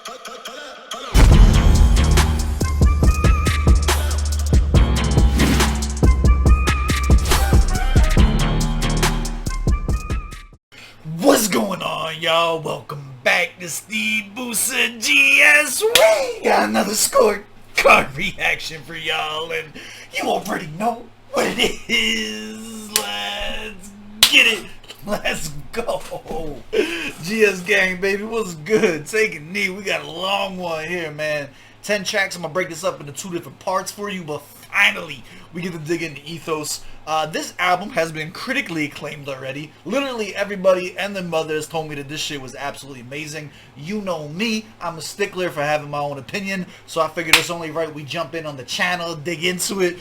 What's going on, y'all? Welcome back to SteveBussaGS. We got another scorecard reaction for y'all, and you already know what it is. Let's get it. Let's go. GSGang, baby, what's good? Take a knee. We got a long one here, man. 10 tracks. I'm going to break this up into 2 different parts for you, but finally, we get to dig into ETHOS. This album has been critically acclaimed already. Literally everybody and their mothers told me that this shit was absolutely amazing. You know me, I'm a stickler for having my own opinion, so I figured it's only right we jump in on the channel, dig into it.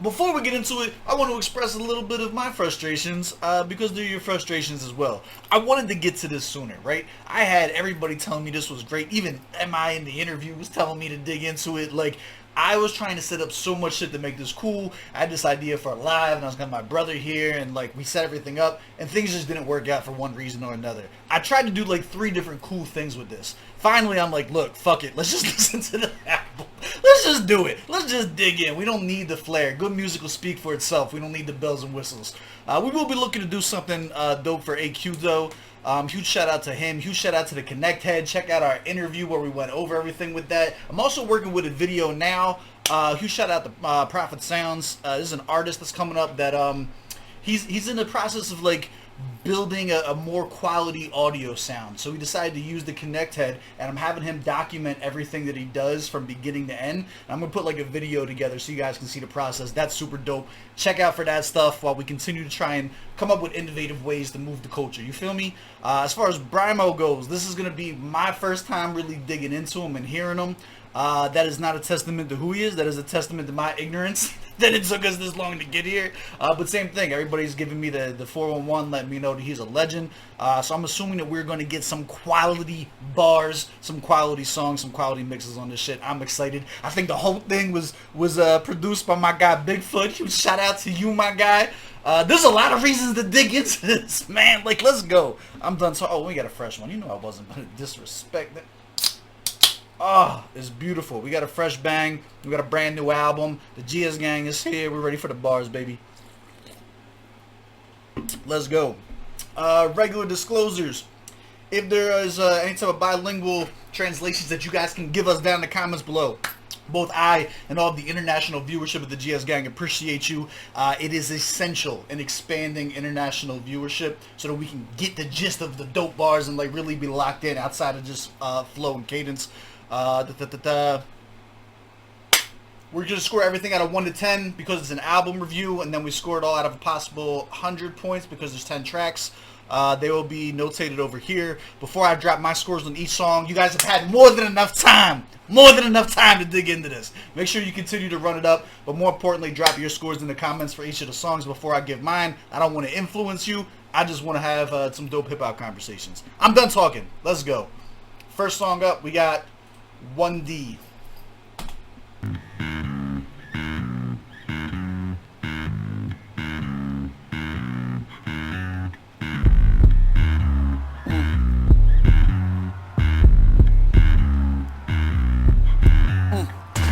Before we get into it, I want to express a little bit of my frustrations, because they're your frustrations as well. I wanted to get to this sooner, right? I had everybody telling me this was great. Even MI in the interview was telling me to dig into it. Like, I was trying to set up so much shit to make this cool. I had this idea for a live, and I was gonna have my brother here, and like we set everything up, and things just didn't work out for one reason or another. I tried to do like 3 different cool things with this. Finally, I'm like, look, fuck it. Let's just listen to the album. Let's just do it. Let's just dig in. We don't need the flair. Good music will speak for itself. We don't need the bells and whistles. We will be looking to do something dope for AQ though. Huge shout out to him. Huge shout out to the Connect Head. Check out our interview where we went over everything with that. I'm also working with a video now. Huge shout out to Prophet Sounds. This is an artist that's coming up that he's in the process of like building a more quality audio sound. So we decided to use the Connect Head, and I'm having him document everything that he does from beginning to end. And I'm gonna put like a video together so you guys can see the process. That's super dope. Check out for that stuff while we continue to try and come up with innovative ways to move the culture. You feel me? As far as Brymo goes, this is gonna be my first time really digging into him and hearing him. That is not a testament to who he is. That is a testament to my ignorance that it took us this long to get here. But same thing. Everybody's giving me the 411, letting me know that he's a legend. So I'm assuming that we're going to get some quality bars, some quality songs, some quality mixes on this shit. I'm excited. I think the whole thing was produced by my guy Bigfoot. Huge shout out to you, my guy. There's a lot of reasons to dig into this, man. Like, let's go. I'm done. So, we got a fresh one. You know I wasn't going to disrespect that. Oh, it's beautiful. We got a fresh bang. We got a brand new album. The GSGang is here. We're ready for the bars, baby. Let's go. Regular disclosures. If there is any type of bilingual translations that you guys can give us down in the comments below, both I and all of the international viewership of the GSGang appreciate you. It is essential in expanding international viewership so that we can get the gist of the dope bars and like really be locked in outside of just flow and cadence. We're going to score everything out of 1 to 10 because it's an album review, and then we score it all out of a possible 100 points because there's 10 tracks. They will be notated over here. Before I drop my scores on each song, you guys have had more than enough time to dig into this. Make sure you continue to run it up, but more importantly, drop your scores in the comments for each of the songs before I give mine. I don't want to influence you. I just want to have some dope hip-hop conversations. I'm done talking. Let's go. First song up, we got 1D.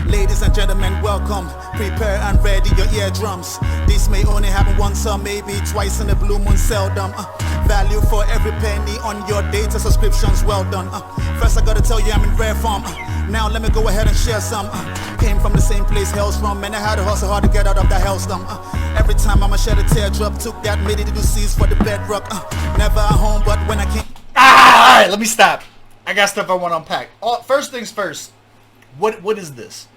Ladies and gentlemen, welcome. Prepare and ready your eardrums. This may only happen once or maybe twice in a blue moon, seldom. Value for every penny on your data subscriptions, well done. First I gotta tell you I'm in rare form. Now let me go ahead and share some. Came from the same place hell's from, and I had to hustle hard to get out of the hellstorm. Every time I'ma shed a teardrop, took that meditative seas for the bedrock. Never at home, but when I came. Alright, let me stop. I got stuff I want to unpack. First things first. What is this?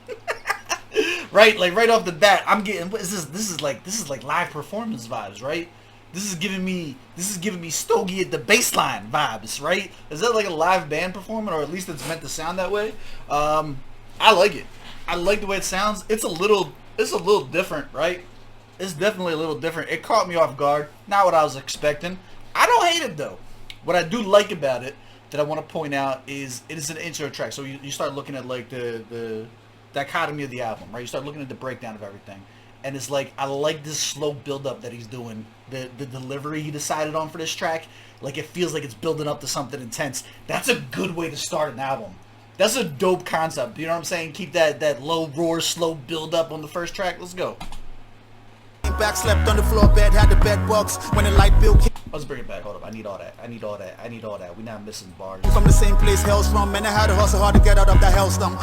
Right, like right off the bat, I'm getting, what is this? This is like live performance vibes, right? This is giving me Stogie at the baseline vibes, right? Is that like a live band performing, or at least it's meant to sound that way? I like it. I like the way it sounds. It's a little different, right? It's definitely a little different. It caught me off guard. Not what I was expecting. I don't hate it though. What I do like about it that I want to point out is it is an intro track. So you start looking at like the dichotomy of the album, right? You start looking at the breakdown of everything, and it's like I like this slow build up that he's doing. The delivery he decided on for this track, like it feels like it's building up to something intense. That's a good way to start an album. That's a dope concept. You know what I'm saying? Keep that low roar, slow build up on the first track. Let's go. Back, slept on the floor bed, had the bed bugs when the light bill came. Let's bring it back. Hold up. I need all that. I need all that. I need all that. We not missing bars. From the same place hell's from, man, I had to hustle hard to get out of the hellstorm.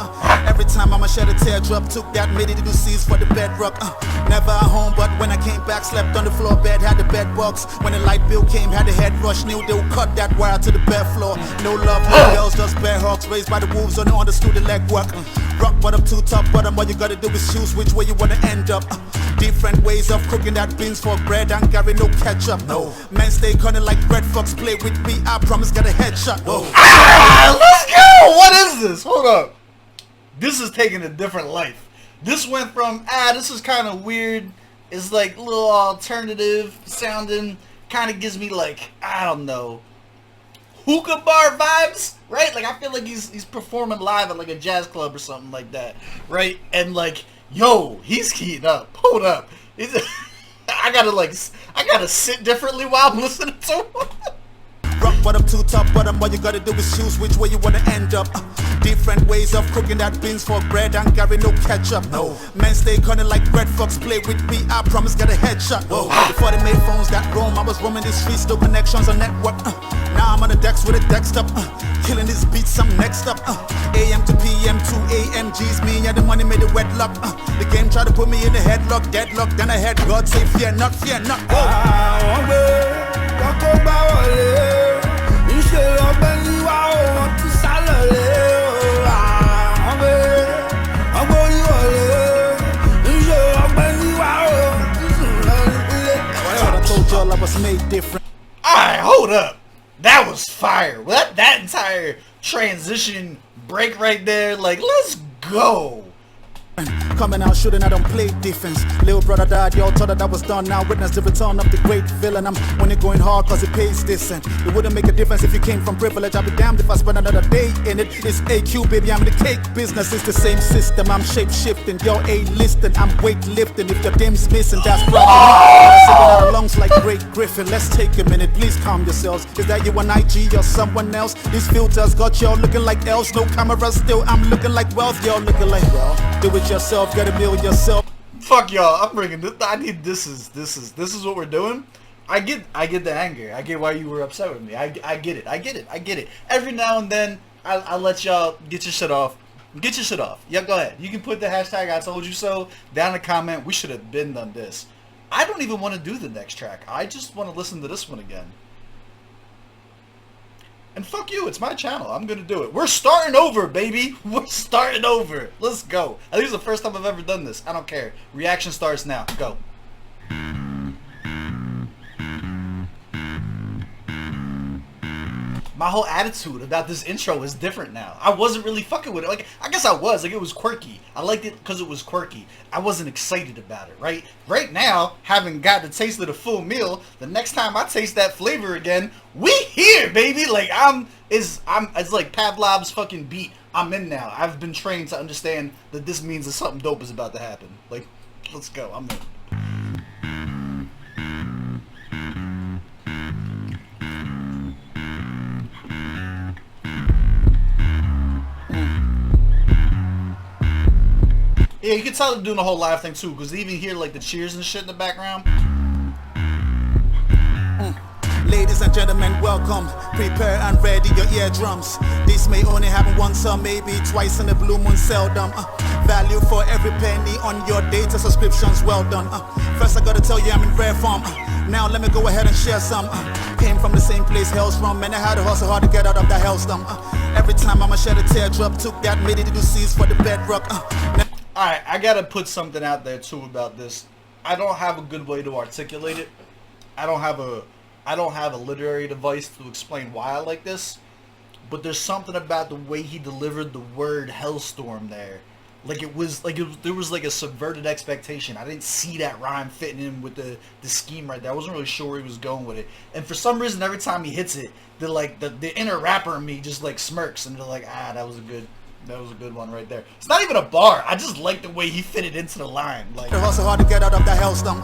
Every time I'ma shed a teardrop, took that midi to do C's for the bedrock. Never at home, but when I came back, slept on the floor bed, had the bed bugs. When the light bill came, had the head rush, knew they would cut that wire to the bed floor. No love, no girls, just bear hugs, raised by the wolves, on understood the leg work. Rock bottom to top bottom, all you gotta do is choose which way you wanna end up. Different ways of cooking that beans for bread and carry no ketchup. No, men stay cunning like Red Fox, play with me, I promise get a headshot. Whoa. Let's go! What is this? Hold up. This is taking a different life. This went from, this is kind of weird. It's like a little alternative sounding. Kind of gives me like, I don't know, hookah bar vibes, right? Like I feel like he's performing live at like a jazz club or something like that, right? And like, yo, he's heating up. Hold up. I gotta sit differently while I'm listening to him. Rock bottom to top bottom, all you gotta do is choose which way you wanna end up. Different ways of cooking that beans for bread and carry no ketchup. No, men stay cunning like Red Fox, play with me, I promise get a headshot. Whoa. Before they made phones that roam, I was roaming the streets, still connections on network. Now I'm on the decks with a deck up, killing these beats, I'm next up. AM to PM to AMGs, me and the money made it wedlock. The game tried to put me in the headlock, deadlock, then I had God say fear not, fear not. I was made different. Alright, hold up. That was fire. That entire transition break right there, like, let's go. Coming out shooting, I don't play defense. Little brother died, y'all thought that was done. Now witness the return of the great villain. I'm only going hard cause it pays decent. It wouldn't make a difference if you came from privilege. I'd be damned if I spend another day in it. It's AQ, baby, I'm in the cake business. It's the same system, I'm shape-shifting. Y'all A-listing, I'm weight-lifting. If your dim's missing, that's probably me. Singing out of lungs like Great Griffin. Let's take a minute, please calm yourselves. Is that you an IG or someone else? These filters got y'all looking like elves. No cameras still, I'm looking like wealth. Y'all looking like, well, do it yourself, get a meal yourself. Fuck y'all, I'm bringing this. I need this is what we're doing. I get the anger. I get why you were upset with me. I get it. Every now and then I let y'all get your shit off. Get your shit off. Yeah, go ahead. You can put the hashtag I told you so down in the comment. We should have been done this. I don't even want to do the next track. I just want to listen to this one again. And fuck you, it's my channel. I'm gonna do it. We're starting over, baby. We're starting over. Let's go. I think it's the first time I've ever done this. I don't care. Reaction starts now. Go. My whole attitude about this intro is different now. I wasn't really fucking with it. Like, I guess I was. Like, it was quirky. I liked it because it was quirky. I wasn't excited about it, right? Right now, having got the taste of the full meal, the next time I taste that flavor again, we here, baby. Like, it's like Pavlov's fucking beat. I'm in now. I've been trained to understand that this means that something dope is about to happen. Like, let's go. I'm in. Yeah, you can tell they're doing the whole live thing too, because they even hear like the cheers and shit in the background. Ladies and gentlemen, welcome. Prepare and ready your eardrums. This may only happen once or maybe twice in the blue moon, seldom. Value for every penny on your data subscriptions, well done. First I gotta tell you I'm in rare form. Now let me go ahead and share some. Came from the same place hell's from, man, I had to hustle hard to get out of the hellstorm. Every time I'ma shed a teardrop, took that midi to do C's for the bedrock. Alright, I gotta put something out there too about this. I don't have a good way to articulate it. I don't have a literary device to explain why I like this. But there's something about the way he delivered the word hellstorm there. Like it was there was like a subverted expectation. I didn't see that rhyme fitting in with the scheme right there. I wasn't really sure where he was going with it. And for some reason every time he hits it, the inner rapper in me just like smirks and they're like, that was a That was a good one right there. It's not even a bar. I just like the way he fit it into the line. Like, It hustle hard to get out of the hellstorm.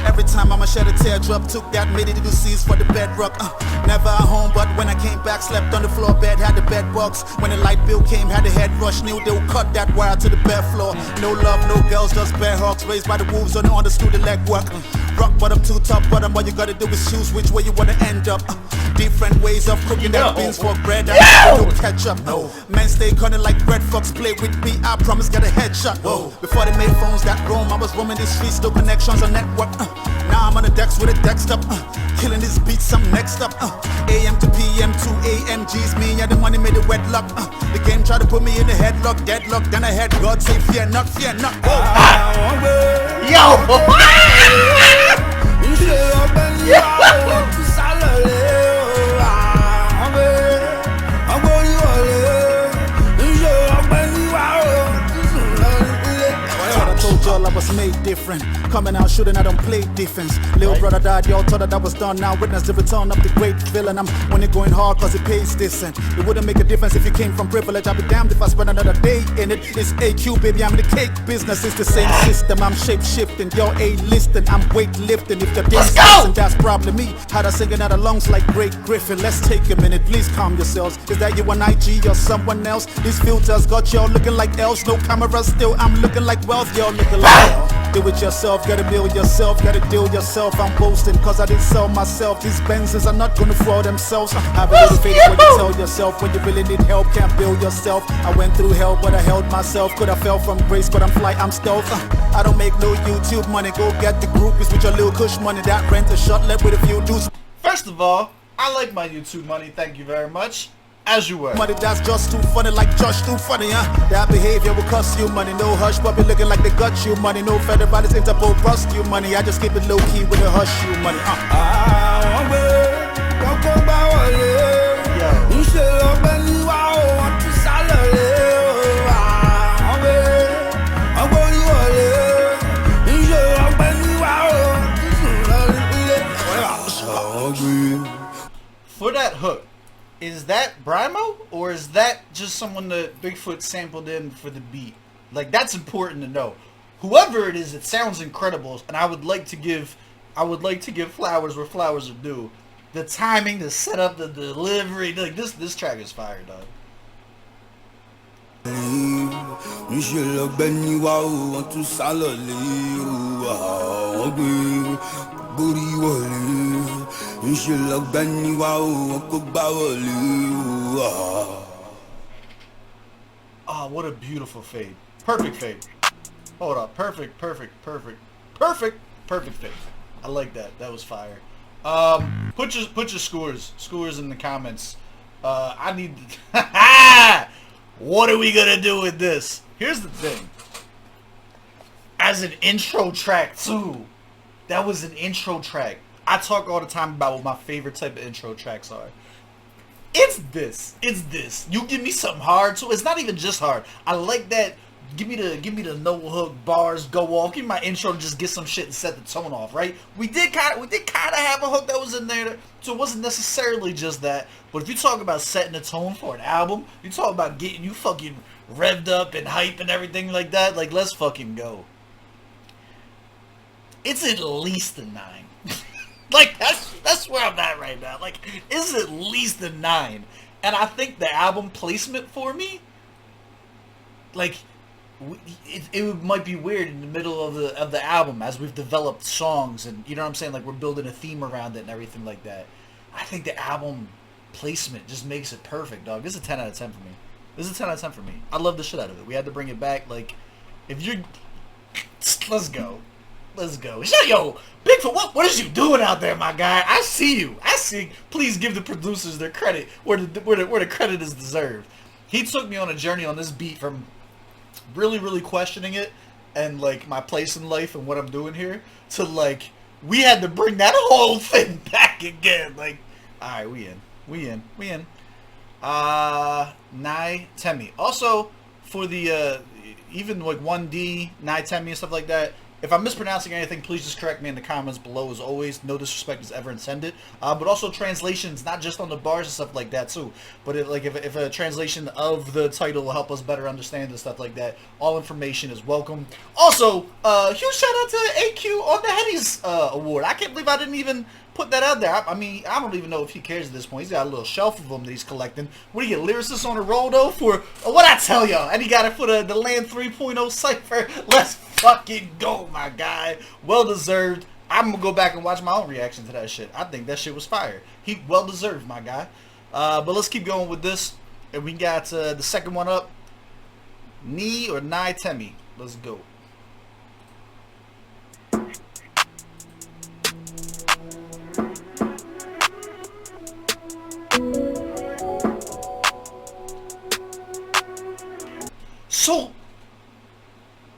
Every time I'ma shed a teardrop, took that made it to seize for the bedrock. Never at home, but when I came back, slept on the floor bed, had the bed bugs. When the light bill came, had the head rush, knew they would cut that wire to the bed floor. No love, no girls, just bear hugs, raised by the wolves, only understood the leg work. Rock bottom to top bottom, all you gotta do is choose which way you wanna end up. Different ways of cooking that beans for bread, and no ketchup. No, men stay cunning like bread fucks, play with me, I promise get a headshot. Whoa. Before they made phones that roam, I was roaming these streets, no connections on network. Now I'm on the decks with a desk up, killing these beats, I'm next up. AM to PM to AMGs, me and the money made it wedlock. The game tried to put me in the headlock, deadlock, then I had God say fear not, fear not. I was made different. Coming out shooting, I don't play defense. Little brother died, y'all thought that was done. Now witness the return of the great villain. I'm only going hard cause it pays decent. It wouldn't make a difference if you came from privilege. I'd be damned if I spend another day in it. It's AQ, baby, I'm in the cake business. It's the same system. I'm shape shifting, you're A-listing. I'm weight lifting. If you're dancing, that's probably me. Had I singing out of lungs like Great Griffin. Let's take a minute, please calm yourselves. Is that you an IG or someone else? These filters got y'all looking like elves. No cameras still, I'm looking like wealth. Y'all looking like do it yourself, gotta build yourself, gotta deal yourself. I'm boasting cause I didn't sell myself. These Benzes are not gonna throw themselves. Have a little faith when you tell yourself. When you really need help, can't build yourself. I went through hell but I held myself. Could I fell from grace but I'm fly, I'm stealth. I don't make no YouTube money. Go get the groupies with your little kush money. That rent a shot with a few dudes. First of all, I like my YouTube money, thank you very much. As you were. Money that's just too funny, like Josh too funny, huh? That behavior will cost you money. No hush puppy looking like they got you money. No federalists Interpol bust you money. I just keep it low key with the hush you money. For that hook, is that Brymo or is that just someone that Bigfoot sampled in for the beat? Like, that's important to know. Whoever it is, it sounds incredible, and I would like to give flowers where flowers are due. The timing, the setup, the delivery, like this track is fire, dog. Oh, what a beautiful fade. Perfect fade. Hold up. Perfect fade. I like that. That was fire. Put your scores in the comments. I need what are we gonna do with this? Here's the thing. As an intro track too, that was an intro track. I talk all the time about what my favorite type of intro tracks are. It's this. You give me something hard, so it's not even just hard. I like that. Give me the no hook bars go off. Give me my intro to just get some shit and set the tone off, right? We did kind of have a hook that was in there, so it wasn't necessarily just that. But if you talk about setting the tone for an album, you talk about getting you fucking revved up and hype and everything like that. Like, let's fucking go. It's at least a 9. Like, that's where I'm at right now. Like, it's at least a 9. And I think the album placement for me, like, it might be weird in the middle of the album as we've developed songs and, you know what I'm saying, like, we're building a theme around it and everything like that. I think the album placement just makes it perfect, dog. This is a 10 out of 10 for me. This is a 10 out of 10 for me. I love the shit out of it. We had to bring it back. Like, if you're... Let's go. Yo, Bigfoot, what is you doing out there, my guy? I see you. Please give the producers their credit where the credit is deserved. He took me on a journey on this beat from really, really questioning it and, like, my place in life and what I'm doing here to, like, we had to bring that whole thing back again. Like, alright, we in. Nai Temi. Also, for the, even, like, 1D, Nai Temi and stuff like that, If I'm mispronouncing anything, please just correct me in the comments below. As always, no disrespect is ever intended. But also translations, not just on the bars and stuff like that too. But if a translation of the title will help us better understand and stuff like that, all information is welcome. Also, huge shout out to AQ on the Henny's award. I can't believe I didn't even put that out there. I mean, I don't even know if he cares at this point. He's got a little shelf of them that he's collecting. What do you get, lyricists on a roll though? For what I tell y'all, and he got it for the Land 3.0 cipher. Let's fucking go, my guy. Well deserved. I'm gonna go back and watch my own reaction to that shit. I think that shit was fire. He well deserved, my guy. But let's keep going with this, and we got the second one up. Ni or Nai Temi. Let's go. So,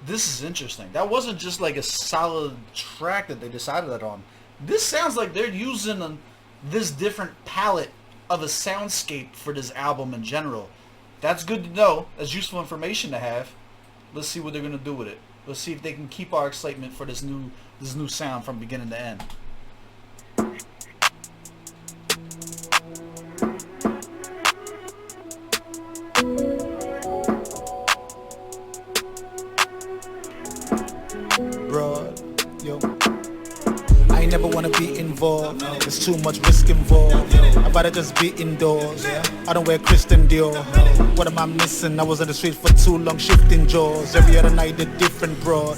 this is interesting. That wasn't just like a solid track that they decided that on. This sounds like they're using this different palette of a soundscape for this album in general. That's good to know. That's useful information to have. Let's see what they're gonna do with it. Let's see if they can keep our excitement for this new sound from beginning to end. Yo, I ain't never wanna be involved. There's too much risk involved. I'd rather just be indoors. I don't wear Christian Dior. What am I missing? I was on the street for too long, shifting jaws. Every other night a different broad.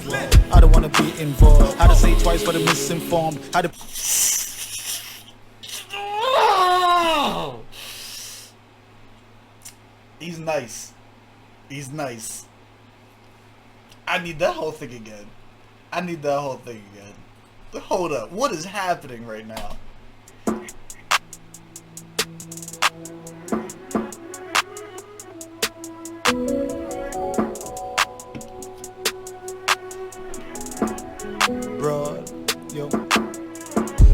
I don't wanna be involved. How to say it twice for the misinformed. How to He's nice. He's nice. I need that whole thing again. I need that whole thing again. Hold up. What is happening right now? broad, yo.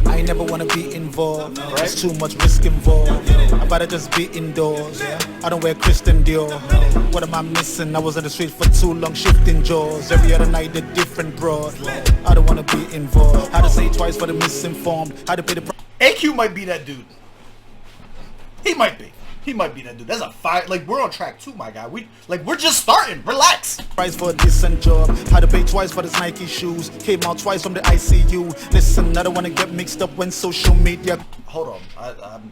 I ain't never wanna be involved. There's too much risk involved. I'd rather just be indoors. I don't wear Christian Dior. What am I missing? I was on the street for too long, shifting jaws. Every other night a different broad. I don't wanna be involved. How to say it twice for the misinformed. How to pay the price. AQ might be that dude. He might be. He might be that dude. That's a fire. Like, we're on track 2, my guy. We're just starting. Relax. Price for a decent job. Had to pay twice for this Nike shoes. Came out twice from the ICU. Listen, I don't wanna get mixed up when social media. Hold on.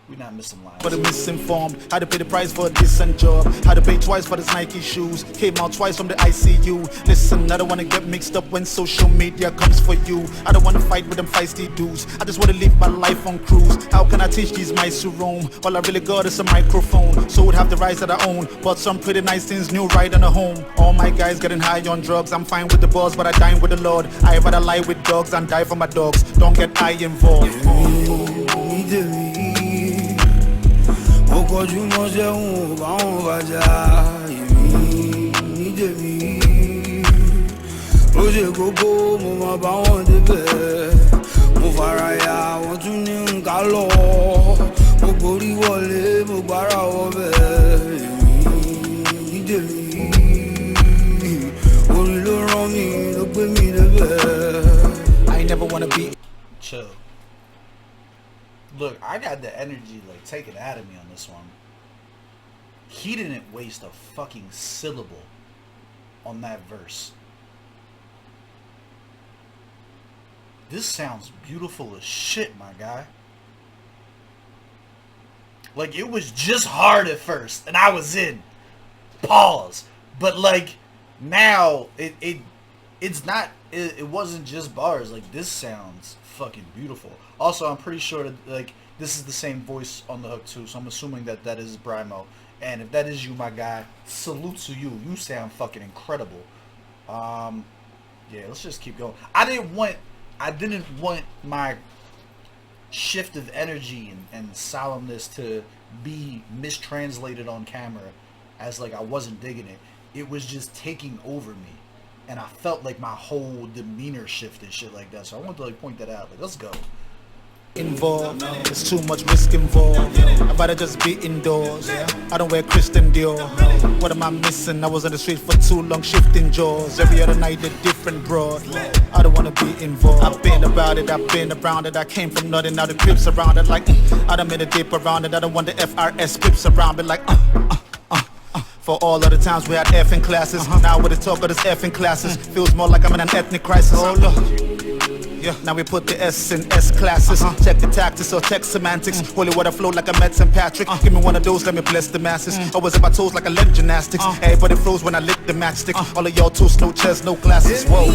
We're not missing lines. For the misinformed, had to pay the price for a decent job. Had to pay twice for this Nike shoes. Came out twice from the ICU. Listen, I don't wanna get mixed up when social media comes for you. I don't wanna fight with them feisty dudes. I just wanna live my life on cruise. How can I teach these mice to roam? All I really got is a microphone, so would have the rights that I own. But some pretty nice things, new right on the home. All my guys getting high on drugs. I'm fine with the boss, but I dine with the Lord. I rather lie with dogs and die for my dogs. Don't get I involved. Ọkọ̀jú mọ́ṣẹ́ wọn ò bá wọn bàjá èmi ní tèmi. Ó ṣe kókó mo máa bá wọn débẹ̀. Mo fara ya wọ́n tún ní nǹkan lọ. Mo gborí wọlé mo gbára wọbẹ̀ èmi ní tèmi. Orin ló rán mi ló gbé mi débẹ̀. I ain't never wanna be. Chill. Look, I got the energy like taken out of me on this one. He didn't waste a fucking syllable on that verse. This sounds beautiful as shit, my guy. Like, it was just hard at first, and I was in. Pause. But like, now it's not. It wasn't just bars. Like, this sounds fucking beautiful. Also, I'm pretty sure that, like, this is the same voice on the hook too, so I'm assuming that that is Brymo. And if that is you, my guy, salute to you. You sound fucking incredible. Yeah, let's just keep going. I didn't want my shift of energy and solemnness to be mistranslated on camera as like I wasn't digging it. It was just taking over me. And I felt like my whole demeanor shifted, shit like that. So I wanted to like point that out. Like, let's go. involved. There's too much risk involved. I'd rather just be indoors. I don't wear Christian Dior. What am I missing? I was on the street for too long, shifting jaws. Every other night a different broad. I don't wanna be involved. I've been about it, I've been around it. I came from nothing, now the grips around it. Like I done made a dip around it. I don't want the FRS grips around it. Like for all of the times we had effing classes. Now with the talk of this effing classes, feels more like I'm in an ethnic crisis. Oh look. Yeah. Now we put the S in S classes. Check the tactics or text semantics. Holy water flow like a Met St. Patrick. Give me one of those, let me bless the masses. Always in my toes like a leg gymnastics. Everybody froze when I lit the matchstick. All of y'all toast, no chest, no glasses. Whoa.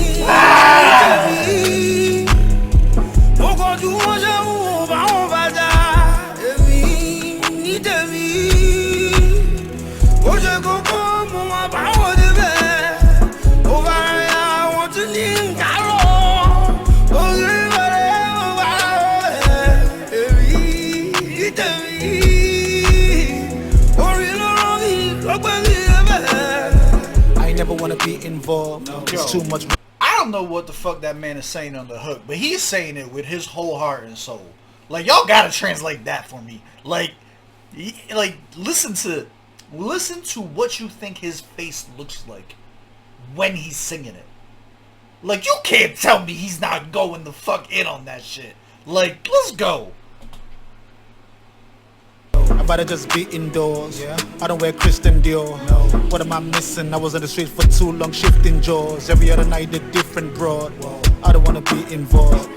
I never wanna be involved. It's too much. I don't know what the fuck that man is saying on the hook, but he's saying it with his whole heart and soul. Like, y'all gotta translate that for me. Like listen to what you think his face looks like when he's singing it. Like, you can't tell me he's not going the fuck in on that shit. Like, let's go. I'd rather just be indoors. I don't wear Christian Dior. What am I missing? I was on the street for too long, shifting jaws. Every other night a different broad. I don't wanna be involved.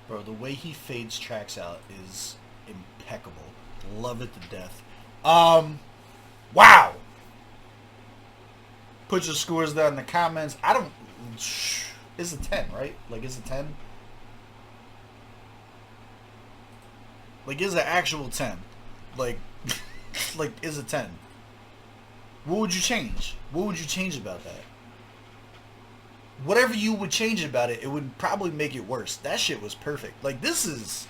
Bro, the way he fades tracks out is impeccable. Love it to death. Wow. Put your scores down in the comments. I don't. It's a 10, right? Like, it's a 10. Like, it's an actual 10. Like, like, it's a 10. What would you change? What would you change about that? Whatever you would change about it, it would probably make it worse. That shit was perfect. Like, this is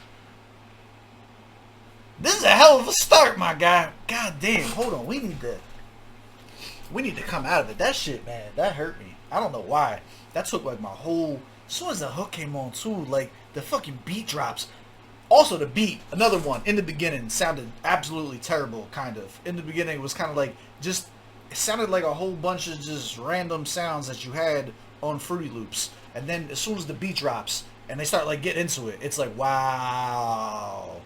a hell of a start, my guy. God damn. Hold on. We need to come out of it. That shit, man, that hurt me. I don't know why. That took like my whole. As soon as the hook came on too, like the fucking beat drops. Also the beat, another one in the beginning sounded absolutely terrible. Kind of in the beginning it was kind of like just. It sounded like a whole bunch of just random sounds that you had on Fruity Loops. And then as soon as the beat drops and they start like getting into it, it's like, wow.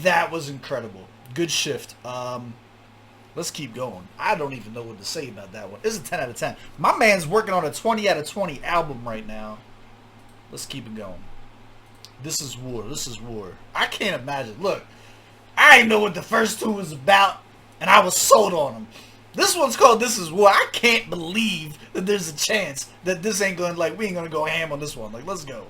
That was incredible. Good shift. Let's keep going. I don't even know what to say about that one. It's a 10 out of 10. My man's working on a 20 out of 20 album right now. Let's keep it going. This is war. This is war. I can't imagine. Look, I didn't know what the first two was about, and I was sold on them. This one's called This Is War. I can't believe that there's a chance that this ain't going, like, we ain't gonna go ham on this one. Like, let's go.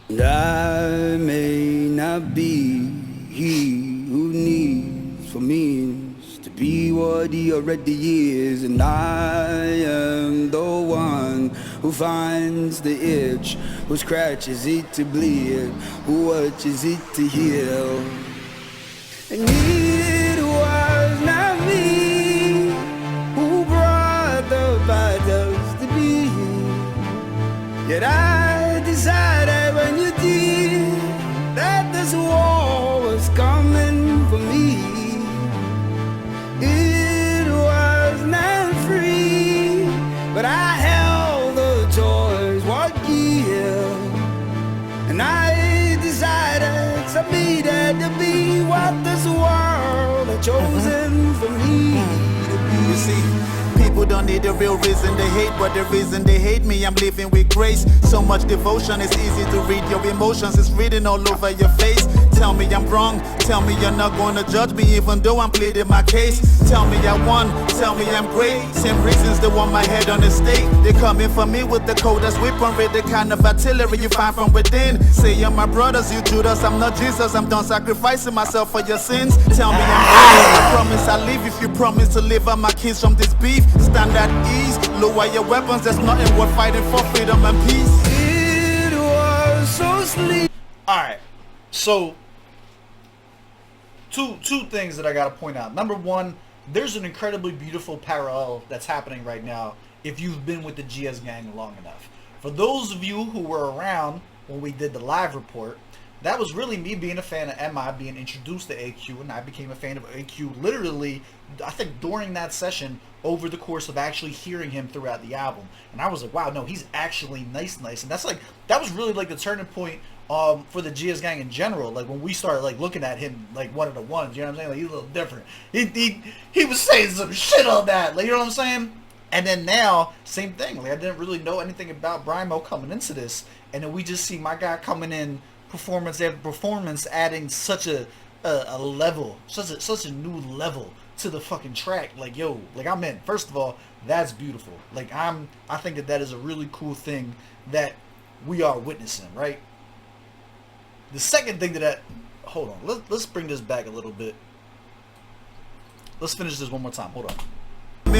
And I may not be he who needs for means to be what he already is, and I am the one who finds the itch, who scratches it to bleed, who watches it to heal. And it was not me who brought the battles to be, yet I decided when you did that this war was coming for me. It was not free, but I held the choice what year, and I decided submitted to be what this world had chosen for me to be. You see, people don't need the real reason they hate, but the reason they hate me, I'm living with grace. So much devotion, it's easy to read your emotions, it's written all over your face. Tell me I'm wrong, tell me you're not gonna judge me even though I'm pleading my case. Tell me I won, tell me I'm great. Same reasons they want my head on the stake. They coming for me with the coldest weapon, read the kind of artillery you find from within. Say you're my brothers, you Judas, I'm not Jesus, I'm done sacrificing myself for your sins. Tell me I'm wrong, I promise I'll leave if you promise to live out my kids from this beef. Stand Stand at ease, lower your weapons. There's nothing worth fighting for freedom and peace. It was so sleep. Alright, so two things that I gotta point out. Number one, there's an incredibly beautiful parallel that's happening right now if you've been with the GSGang long enough. For those of you who were around when we did the live report, that was really me being a fan of MI, being introduced to AQ, and I became a fan of AQ literally, I think, during that session over the course of actually hearing him throughout the album. And I was like, wow, no, he's actually nice. And that's like, that was really like the turning point for the GSGang in general. Like when we started like looking at him like one of the ones, you know what I'm saying? Like he's a little different. He was saying some shit on that, like, you know what I'm saying? And then now, same thing. Like I didn't really know anything about Brymo coming into this, and then we just see my guy coming in, performance after performance, adding such a level, such a new level to the fucking track. Like, yo, like I'm in. First of all, that's beautiful. Like I think that is a really cool thing that we are witnessing, right? The second thing hold on, let's bring this back a little bit. Let's finish this one more time. Hold on.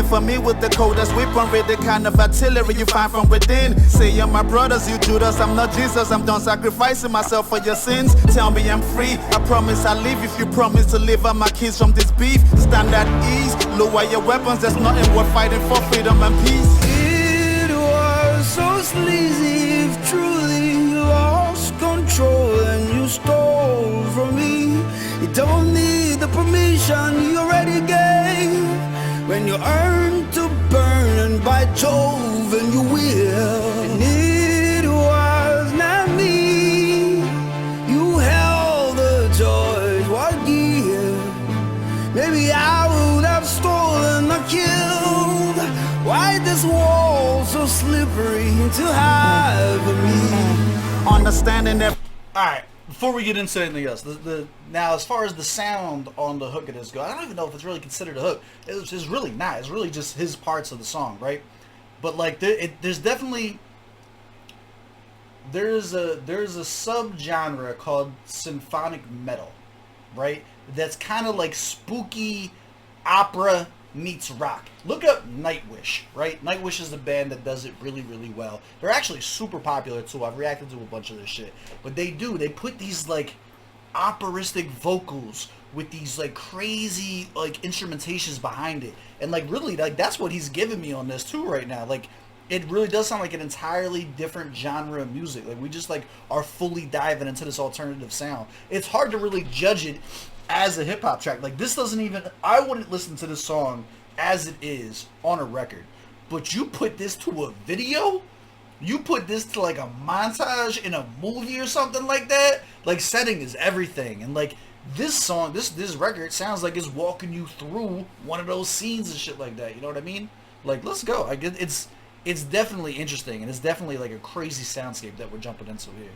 For me with the coldest weapon, with the kind of artillery you find from within. Say you're my brothers, you Judas, I'm not Jesus. I'm done sacrificing myself for your sins. Tell me I'm free, I promise I'll leave if you promise to deliver my kids from this beef. Stand at ease, lower your weapons. There's nothing worth fighting for freedom and peace. It was so sleazy. If truly you lost control and you stole from me, you don't need the permission you already gave. When you earn to burn, and by Jove, and you will. And it was not me. You held the torch, what gift? Maybe I would have stolen or killed. Why this wall so slippery to hide for me? Understanding that. Alright, before we get into anything else, now as far as the sound on the hook of this go, I don't even know if it's really considered a hook. It's really not. It's really just his parts of the song, right? But like, there's definitely there's a subgenre called symphonic metal, right? That's kind of like spooky opera meets rock. Look up Nightwish, right? Nightwish is the band that does it really, really well. They're actually super popular too. I've reacted to a bunch of this shit. But they put these like operistic vocals with these like crazy like instrumentations behind it. And like really like that's what he's giving me on this too right now. Like it really does sound like an entirely different genre of music. Like we just like are fully diving into this alternative sound. It's hard to really judge it as a hip-hop track. Like this doesn't even, I wouldn't listen to this song as it is on a record, but you put this to a video, you put this to like a montage in a movie or something like that, like setting is everything. And like this song, this record sounds like it's walking you through one of those scenes and shit like that, you know what I mean? Like let's go. I get it's definitely interesting, and it's definitely like a crazy soundscape that we're jumping into here.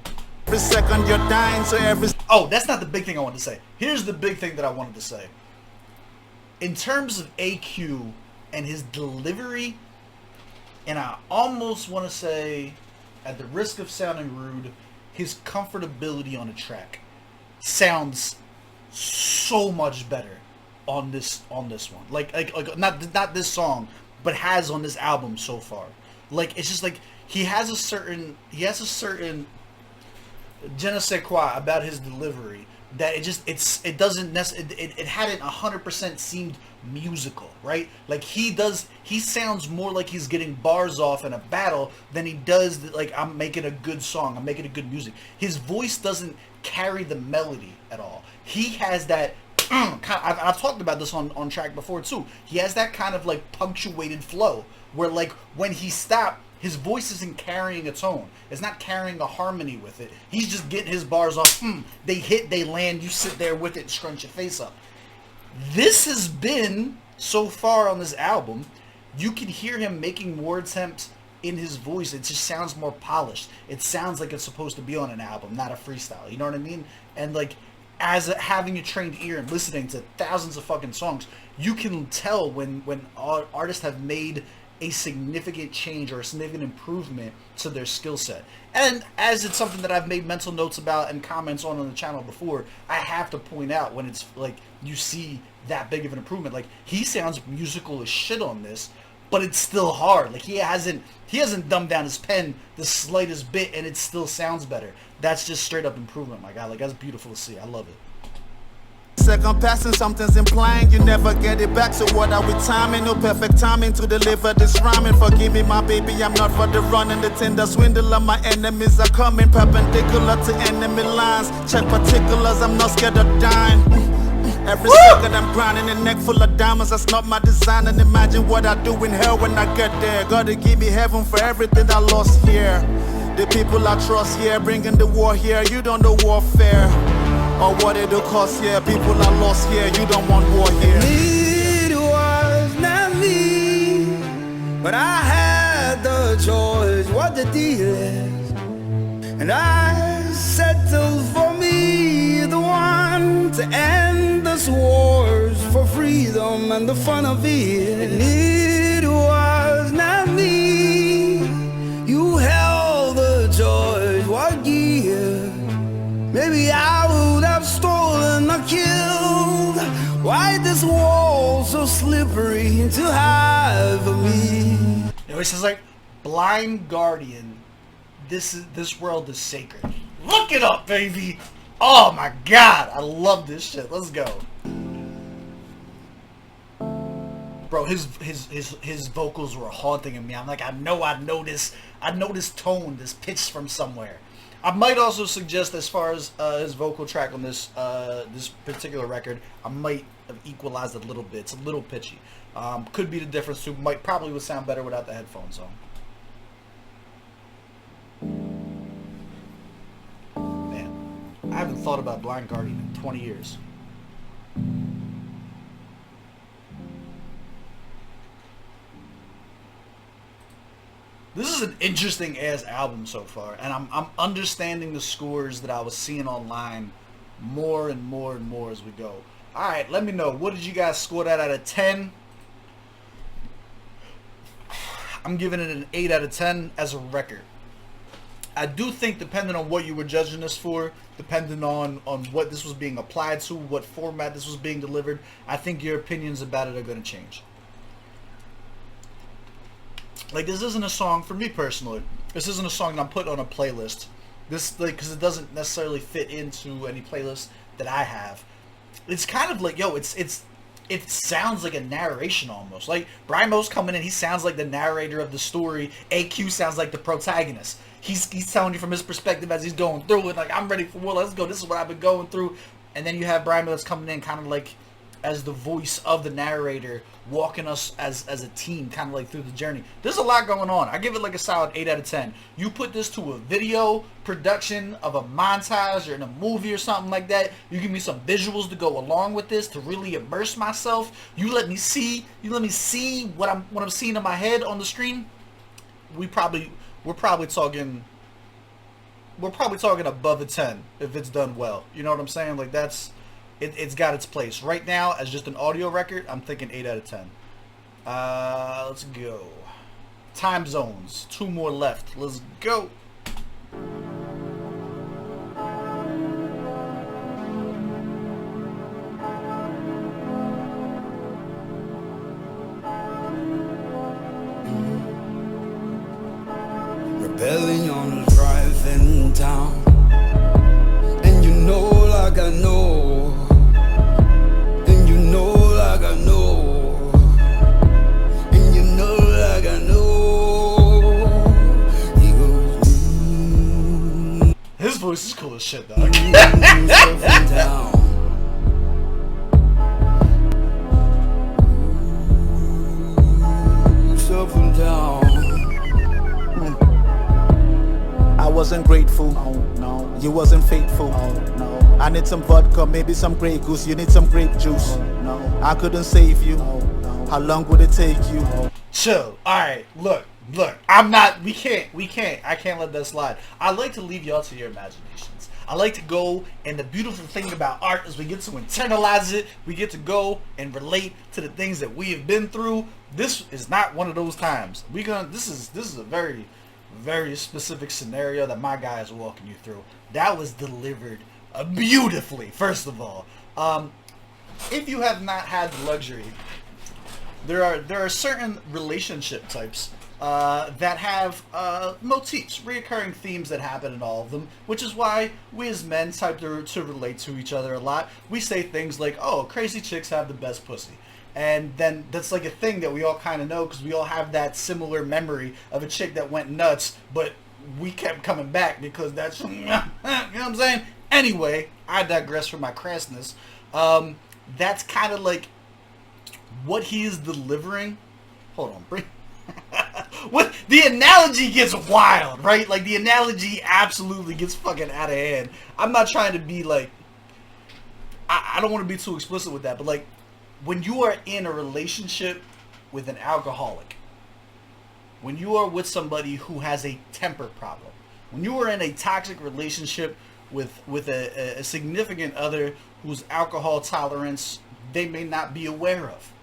Every second you're dying, so every... Oh, that's not the big thing I wanted to say. Here's the big thing that I wanted to say. In terms of AQ and his delivery, and I almost want to say, at the risk of sounding rude, his comfortability on a track sounds so much better on this one. Like not this song, but has on this album so far. Like it's just like he has a certain je ne sais quoi about his delivery that it hadn't 100% seemed musical, right? Like he sounds more like he's getting bars off in a battle than he does like I'm making a good song, I'm making a good music. His voice doesn't carry the melody at all. He has that I've talked about this on track before too. He has that kind of like punctuated flow where like when he stopped, his voice isn't carrying a tone. It's not carrying a harmony with it. He's just getting his bars off. They hit, they land, you sit there with it and scrunch your face up. This has been, so far on this album, you can hear him making more attempts in his voice. It just sounds more polished. It sounds like it's supposed to be on an album, not a freestyle. You know what I mean? And like, having a trained ear and listening to thousands of fucking songs, you can tell when artists have made a significant change or a significant improvement to their skill set. And as it's something that I've made mental notes about and comments on the channel before, I have to point out when it's like you see that big of an improvement. Like he sounds musical as shit on this, but it's still hard. Like he hasn't dumbed down his pen the slightest bit, and it still sounds better. That's just straight up improvement, my guy. Like that's beautiful to see. I love it. Second passing, something's implying you never get it back. So what are we timing? No perfect timing to deliver this rhyming. Forgive me, my baby, I'm not for the running. The tender swindle of my enemies are coming perpendicular to enemy lines. Check particulars, I'm not scared of dying. Every second I'm grinding, a neck full of diamonds. That's not my design. And imagine what I do in hell when I get there. Gotta give me heaven for everything I lost here. The people I trust here, bringing the war here. You don't know warfare or what it'll cost here. People are lost here. You don't want war here. It was not me, but I had the choice what the deal is, and I settled for me, the one to end this wars for freedom and the fun of it. And it was not me, you held the choice what year. Maybe I would have stolen or killed. Why this wall so slippery and too high for me? You know, he says like, blind guardian, this world is sacred. Look it up, baby. Oh my god, I love this shit. Let's go. Bro, his vocals were haunting me. I'm like, I know this tone, this pitch from somewhere. I might also suggest, as far as his vocal track on this this particular record, I might have equalized it a little bit. It's a little pitchy. Could be the difference too. Probably would sound better without the headphones on. Man, I haven't thought about Blind Guardian in 20 years. This is an interesting ass album so far, and I'm understanding the scores that I was seeing online more and more and more as we go. Alright, let me know. What did you guys score that out of 10? I'm giving it an 8 out of 10 as a record. I do think, depending on what you were judging this for, depending on what this was being applied to, what format this was being delivered, I think your opinions about it are going to change. Like, this isn't a song, for me personally, this isn't a song that I'm putting on a playlist. This, like, because it doesn't necessarily fit into any playlist that I have. It's kind of like, yo, it sounds like a narration almost. Like, Brymo's coming in, he sounds like the narrator of the story. AQ sounds like the protagonist. He's telling you from his perspective as he's going through it, like, I'm ready for war, let's go, this is what I've been going through. And then you have Brymo that's coming in kind of like as the voice of the narrator, walking us as a team kind of like through the journey. There's a lot going on. I give it like a solid 8 out of 10. You put this to a video production of a montage or in a movie or something like that, you give me some visuals to go along with this to really immerse myself. You let me see what I'm seeing in my head on the screen. We're probably talking above a 10 if it's done well. You know what I'm saying? Like, it's got its place. Right now, as just an audio record, I'm thinking 8 out of 10. Let's go. Time zones. 2 more left. Let's go. Rebellion is driving down, and you know, like I know, and you know, like I know, and you know, like I know. He goes, his voice is cool as shit, dog. down. Shuffle down. I wasn't grateful. Oh, no. You wasn't faithful. Oh, no. I need some vodka, maybe some Grey Goose. You need some grape juice. Oh, no. I couldn't save you. Oh, no. How long would it take you? Chill. Alright, look. I can't let that slide. I like to leave y'all to your imaginations. I like to go, and the beautiful thing about art is we get to internalize it. We get to go and relate to the things that we have been through. This is not one of those times. This is a very, very specific scenario that my guy is walking you through. That was delivered beautifully, first of all. If you have not had the luxury there are certain relationship types that have motifs, reoccurring themes that happen in all of them, which is why we as men type to relate to each other a lot. We say things like, oh, crazy chicks have the best pussy. And then that's like a thing that we all kind of know because we all have that similar memory of a chick that went nuts, but we kept coming back because that's, you know what I'm saying? Anyway, I digress from my crassness. That's kind of like what he is delivering. Hold on, bring... What the analogy gets wild, right? Like the analogy absolutely gets fucking out of hand. I'm not trying to be like, I don't want to be too explicit with that, but like when you are in a relationship with an alcoholic, when you are with somebody who has a temper problem, when you are in a toxic relationship with a significant other whose alcohol tolerance they may not be aware of.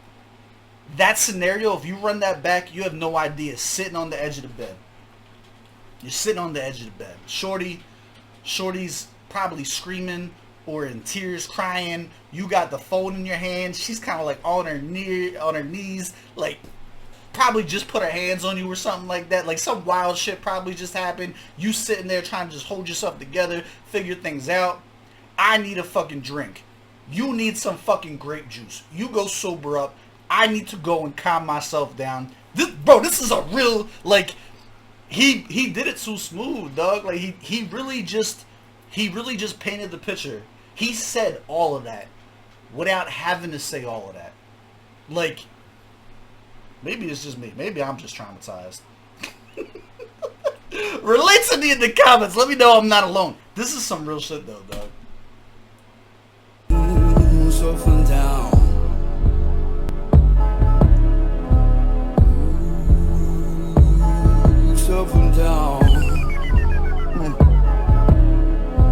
That scenario, if you run that back, you have no idea. Sitting on the edge of the bed. You're sitting on the edge of the bed. Shorty's probably screaming or in tears, crying. You got the phone in your hand. She's kind of like on her knees, like probably just put her hands on you or something like that. Like some wild shit probably just happened. You sitting there trying to just hold yourself together, figure things out. I need a fucking drink. You need some fucking grape juice. You go sober up. I need to go and calm myself down. This is a real, like, he did it too smooth, dog. Like he really just painted the picture. He said all of that without having to say all of that. Like, maybe it's just me. Maybe I'm just traumatized. Relate to me in the comments. Let me know I'm not alone. This is some real shit though, dog. Up and down. Up and down.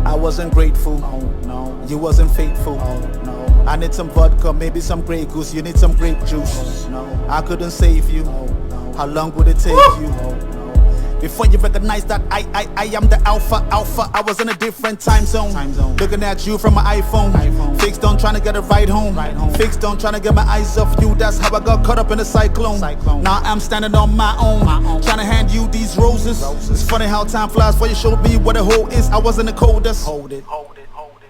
I wasn't grateful. Oh, no. You wasn't faithful. Oh, no. I need some vodka, maybe some Grey Goose. You need some grape juice. Oh, no. I couldn't save you. Oh, no. How long would it take you? Oh, no. Before you recognize that I am the alpha. I was in a different time zone. Looking at you from my iPhone. Fixed on trying to get a ride home. Fixed on trying to get my eyes off you. That's how I got caught up in the cyclone. Now I'm standing on my own. Trying to hand you these roses. It's funny how time flies before you showed me what a hoe is. I wasn't the coldest. Hold it.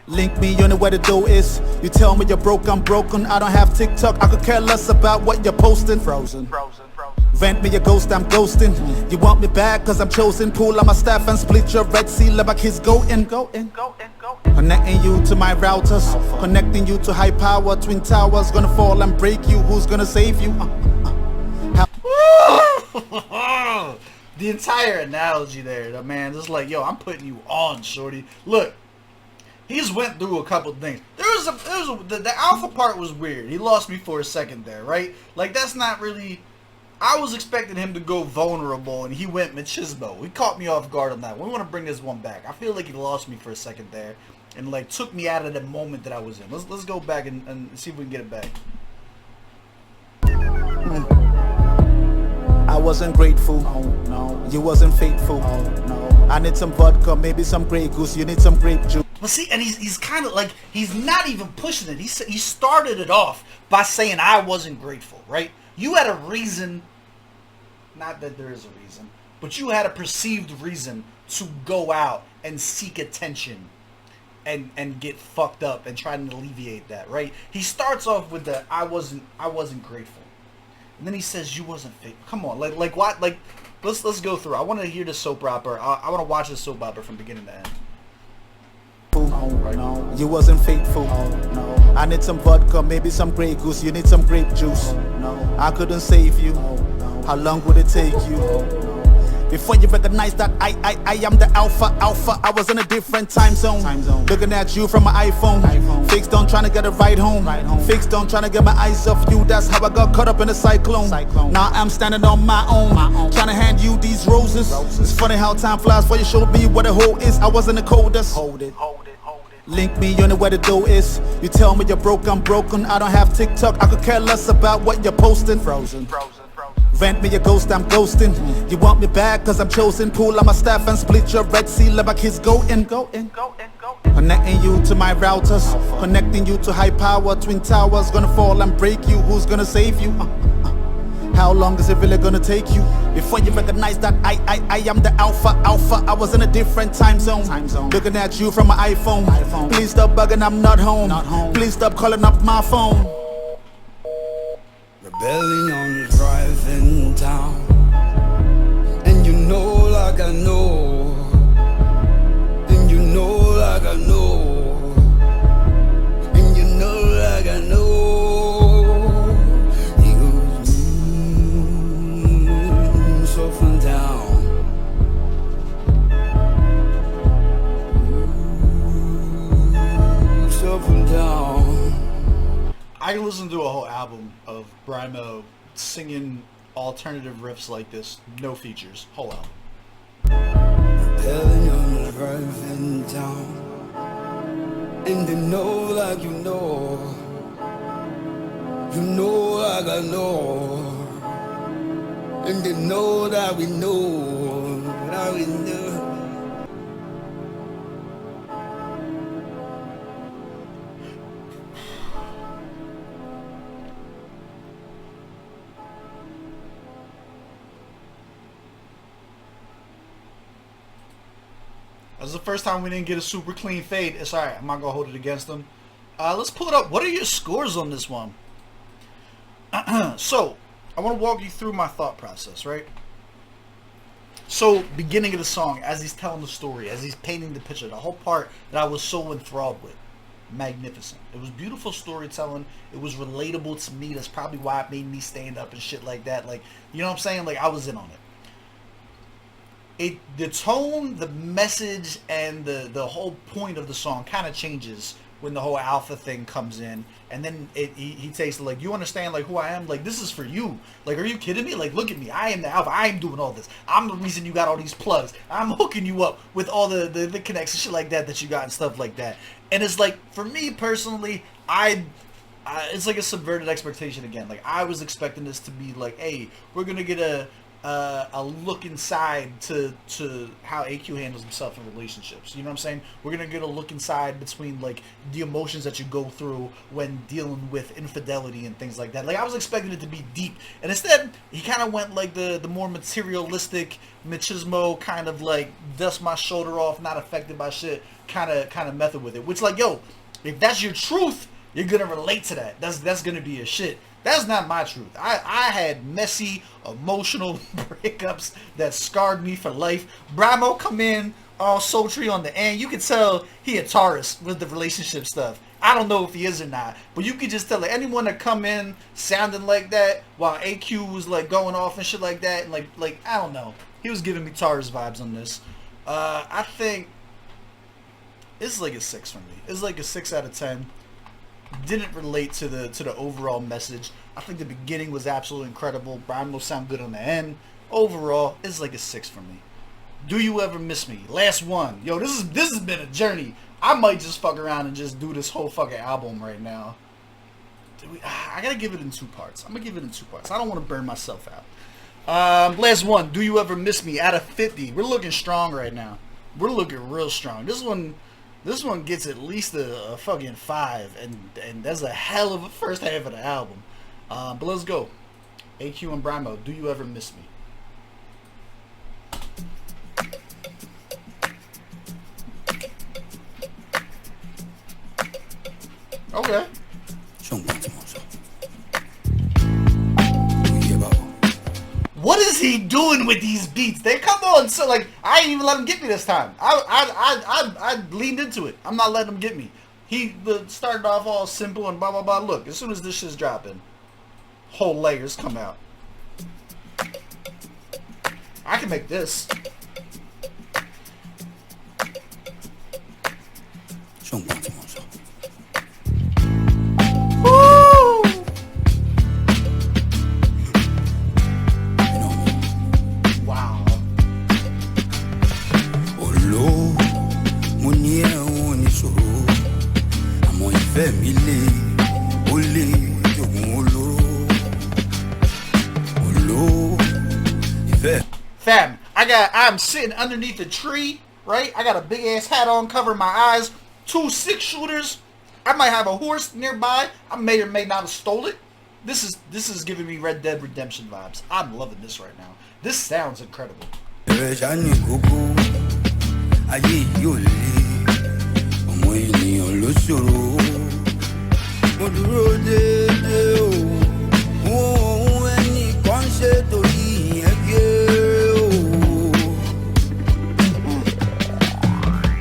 Link me, you know where the dough is. You tell me you're broke, I'm broken. I don't have TikTok, I could care less about what you're posting. Frozen. Vent me your ghost, I'm ghosting. You want me back cause I'm chosen. Pull on my staff and split your Red Sea. Let my kids go in. Connecting you to my routers. Connecting you to high power. Twin towers gonna fall and break you. Who's gonna save you? The entire analogy there, man. Just like, yo, I'm putting you on, shorty. Look. He's went through a couple things. The alpha part was weird. He lost me for a second there, right? Like, that's not really... I was expecting him to go vulnerable, and he went machismo. He caught me off guard on that. We want to bring this one back. I feel like he lost me for a second there, and, like, took me out of the moment that I was in. Let's go back and see if we can get it back. I wasn't grateful. Oh, no. You wasn't faithful. Oh, no. I need some vodka, maybe some Grey Goose. You need some grape juice. But see, and he's kind of like, he's not even pushing it. He started it off by saying I wasn't grateful, right? You had a reason, not that there is a reason, but you had a perceived reason to go out and seek attention and get fucked up and try to alleviate that, right? He starts off with the I wasn't grateful. And then he says you wasn't faithful. Come on, like what? Like let's go through. I want to hear the soap opera. I want to watch the soap opera from beginning to end. Oh, no. You wasn't faithful. Oh, no. I need some vodka, maybe some Grey Goose. You need some grape juice. Oh, no. I couldn't save you. Oh, no. How long would it take you? Oh, no. Before you recognize that I am the alpha. I was in a different time zone. Looking at you from my iPhone. Fixed on trying to get a ride home. Fixed on trying to get my eyes off you. That's how I got caught up in the cyclone. Now I'm standing on my own. Trying to hand you these roses. It's funny how time flies before you showed me what a hoe is. I wasn't the coldest. Hold it. Link me, you know where the dough is. You tell me you're broke, I'm broken. I don't have TikTok, I could care less about what you're posting. Frozen. Vent me your ghost, I'm ghosting. You want me back cause I'm chosen. Pull on my staff and split your Red Sea. Let my kids go in. Connecting you to my routers. Connecting you to high power. Twin towers gonna fall and break you. Who's gonna save you? How long is it really gonna take you before you recognize that I am the alpha? I was in a different time zone. Looking at you from my iPhone. Please stop bugging, I'm not home. Please stop calling up my phone. Rebellion is rife in town, and you know like I know, and you know like I know, and you know like I know. He goes up and down. Up and down. I can listen to a whole album of Brymo singing alternative riffs like this, no features, whole album. Telling you right in town, and you know like you know like I know, and you know that we know, that we know. That's the first time we didn't get a super clean fade. It's alright, I'm not going to hold it against them. Let's pull it up. What are your scores on this one? So, I want to walk you through my thought process, right? So, beginning of the song, as he's telling the story, as he's painting the picture, the whole part that I was so enthralled with. Magnificent. It was beautiful storytelling. It was relatable to me. That's probably why it made me stand up and shit like that. Like, you know what I'm saying? Like, I was in on it. The tone, the message, and the whole point of the song kind of changes when the whole alpha thing comes in, and then he takes like, you understand like who I am? Like, this is for you. Like, are you kidding me? Like, look at me. I am the alpha. I am doing all this. I'm the reason you got all these plugs. I'm hooking you up with all the connects and shit like that you got and stuff like that. And it's like, for me personally, it's like a subverted expectation again. Like, I was expecting this to be like, hey, we're gonna get a look inside to how AQ handles himself in relationships. You know what I'm saying? We're gonna get a look inside between like the emotions that you go through when dealing with infidelity and things like that. Like, I was expecting it to be deep, and instead he kind of went like the more materialistic, machismo kind of like dust my shoulder off, not affected by shit kind of method with it. Which, like, yo, if that's your truth, you're gonna relate to that. That's gonna be your shit. That's not my truth. I had messy, emotional breakups that scarred me for life. Brymo come in all sultry on the end. You can tell he a Taurus with the relationship stuff. I don't know if he is or not, but you can just tell, like, anyone that come in sounding like that while AQ was like going off and shit like that, and like I don't know. He was giving me Taurus vibes on this. I think it's like a 6 for me. It's like a 6 out of 10. Didn't relate to the overall message. I think the beginning was absolutely incredible. Brymo sound good on the end. Overall, it's like a 6 for me. Do You Ever Miss Me? Last one. Yo, this has been a journey. I might just fuck around and just do this whole fucking album right now. I gotta give it in 2 parts. I'm gonna give it in 2 parts. I don't want to burn myself out. Last one. Do You Ever Miss Me? Out of 50. We're looking strong right now. We're looking real strong. This one gets at least a fucking 5, and that's a hell of a first half of the album. But let's go. AQ and Brymo, Do You Ever Miss Me? Okay. What is he doing with these beats? They come on, so like, I ain't even let him get me this time. I leaned into it. I'm not letting him get me. He started off all simple and blah blah blah. Look, as soon as this shit's dropping, whole layers come out. I can make this. Fam, I'm sitting underneath a tree, right? I got a big ass hat on, covering my eyes, 2 6-shooters. I might have a horse nearby. I may or may not have stole it. This is giving me Red Dead Redemption vibes. I'm loving this right now. This sounds incredible.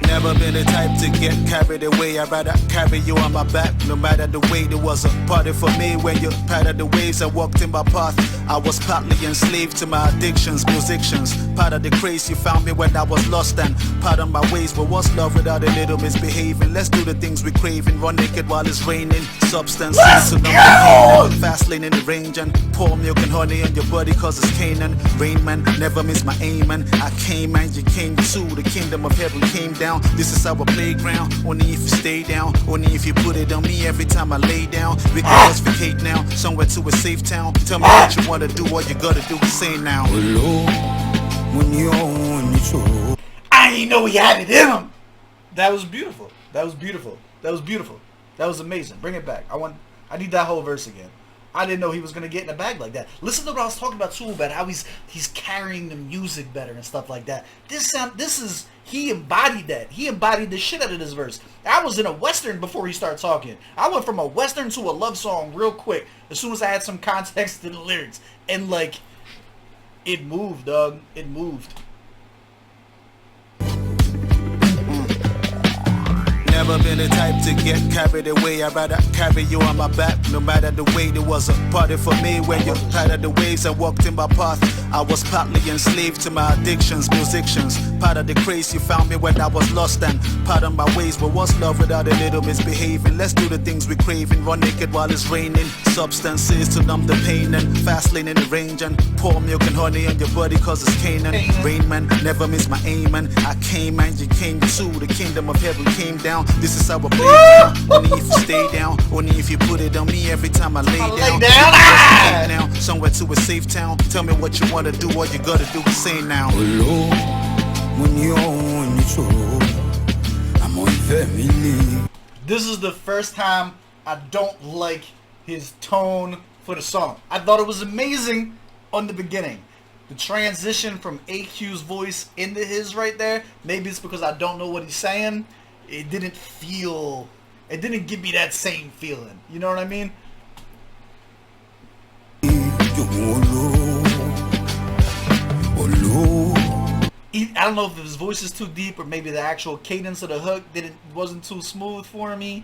Never been the type to get carried away. I'd rather carry you on my back, no matter the way. There was a party for me when you patted the waves. I walked in my path. I was partly enslaved to my addictions, musicians. Part of the craze, you found me when I was lost, and part of my ways. But what's love without a little misbehaving? Let's do the things we craving. Run naked while it's raining. Substance to fast lane in the range, and pour milk and honey on your body cause it's Canaan. Rain man, never miss my aim, and I came and you came too. The kingdom of heaven came down. This is our playground, only if you stay down, only if you put it on me every time I lay down. We can just vacate now, somewhere to a safe town. Tell me what you wanna do, all you gotta do is say now. I ain't know he had it in him. That was beautiful. That was beautiful. That was beautiful. That was amazing. Bring it back. I need that whole verse again. I didn't know he was gonna get in a bag like that. Listen to what I was talking about too, about how he's carrying the music better and stuff like that. He embodied that. He embodied the shit out of this verse. I was in a Western before he started talking. I went from a Western to a love song real quick as soon as I had some context to the lyrics. And like, it moved, dog. It moved. Never been the type to get carried away. I'd rather carry you on my back, no matter the way. There was a party for me when you patted the waves. I walked in my path. I was partly enslaved to my addictions, musicians. Part of the craze, you found me when I was lost, and part of my ways. But what's love without a little misbehaving? Let's do the things we craving. Run naked while it's raining. Substances to numb the pain, and fast lane in the range, and pour milk and honey on your body cause it's Canaan. Rain man, never miss my aim, and I came and you came too. The kingdom of heaven came down. This is our playground, only if you stay down, only if you put it on me every time I lay down. Now, somewhere to a safe town. Tell me what you wanna do, all you gotta do is say now. This is the first time I don't like his tone for the song. I thought it was amazing on the beginning. The transition from AQ's voice into his right there, maybe it's because I don't know what he's saying. It didn't give me that same feeling. You know what I mean? I don't know if his voice is too deep or maybe the actual cadence of the hook wasn't too smooth for me.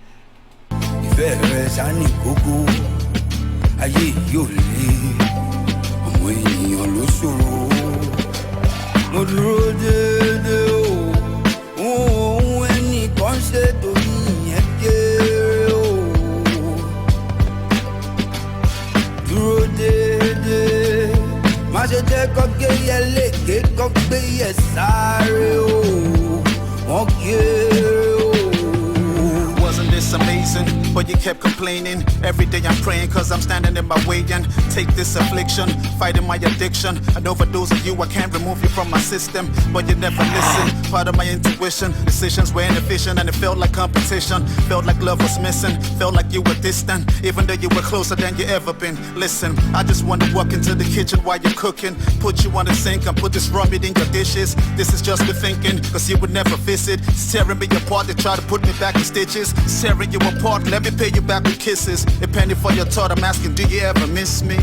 Wasn't this amazing? But you kept complaining. Every day I'm praying cause I'm standing in my way, and take this affliction, fighting my addiction. An overdose of you, I can't remove you from my system, but you never listen. Part of my intuition, decisions were inefficient, and it felt like competition. Felt like love was missing, felt like you were distant, even though you were closer than you ever been. Listen, I just wanna walk into the kitchen while you're cooking, put you on the sink and put this rum in your dishes. This is just the thinking, cause you would never visit. Tearing me apart, they try to put me back in stitches. Tearing you apart, let me pay you back with kisses. A penny for your thought, I'm asking, do you ever miss me?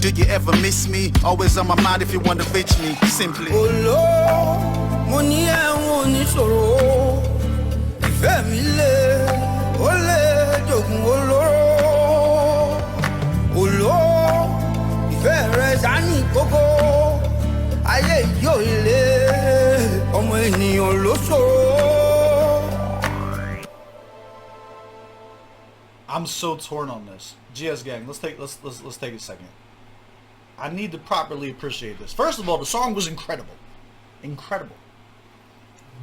Do you ever miss me? Always on my mind if you want to reach me, simply. Oh Lord, money and money sorrow. Family, ole jogun oloro. Oh Lord, ìfẹ́ rẹ sani kókó. Ayé yóò le, ọmọ ènìyàn ló ṣòro. I'm so torn on this. GSGang, let's take a second. I need to properly appreciate this. First of all, the song was incredible. Incredible.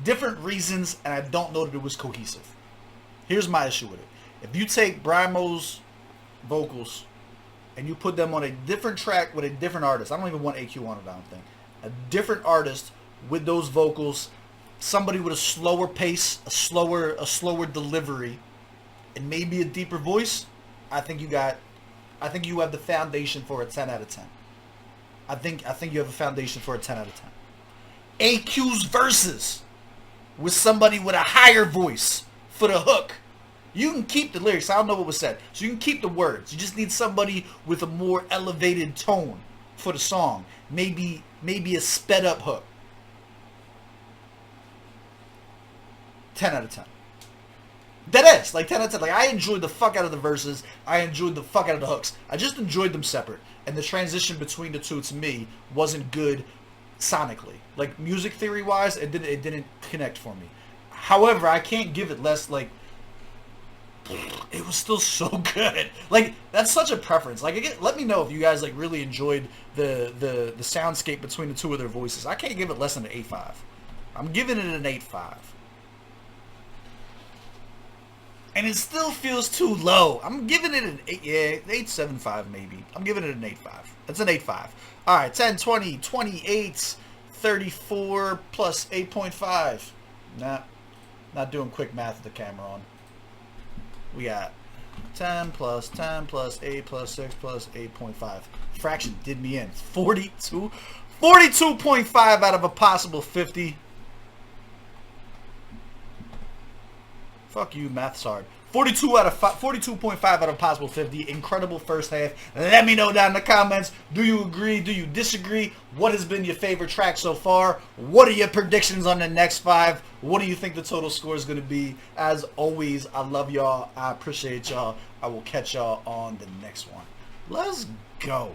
Different reasons, and I don't know that it was cohesive. Here's my issue with it. If you take Brymo's vocals and you put them on a different track with a different artist, I don't even want AQ on it, I don't think. A different artist with those vocals, somebody with a slower pace, a slower delivery, and maybe a deeper voice, I think you got I think you have the foundation for a 10 out of 10. I think you have a foundation for a 10 out of 10. AQ's verses with somebody with a higher voice for the hook. You can keep the lyrics. I don't know what was said. So you can keep the words. You just need somebody with a more elevated tone for the song. Maybe a sped up hook. 10 out of 10. That is, like 10 out of 10. Like, I enjoyed the fuck out of the verses. I enjoyed the fuck out of the hooks. I just enjoyed them separate. And the transition between the two, to me, wasn't good sonically. Like, music theory wise, it didn't connect for me. However, I can't give it less, like, it was still so good. Like, that's such a preference. Like, again, let me know if you guys like really enjoyed the soundscape between the two of their voices. I can't give it less than an 8.5. I'm giving it an 8.5. And it still feels too low. I'm giving it an 8.75 maybe. I'm giving it an 8.5. That's an 8.5. All right, 10, 20, 28, 34 plus 8.5. Nah, not doing quick math with the camera on. We got 10 plus 8 plus 6 plus 8.5. Fraction did me in. 42.5 out of a possible 50. Fuck you, math's hard. 42.5 out of possible 50. Incredible first half. Let me know down in the comments. Do you agree? Do you disagree? What has been your favorite track so far? What are your predictions on the next 5? What do you think the total score is going to be? As always, I love y'all. I appreciate y'all. I will catch y'all on the next one. Let's go.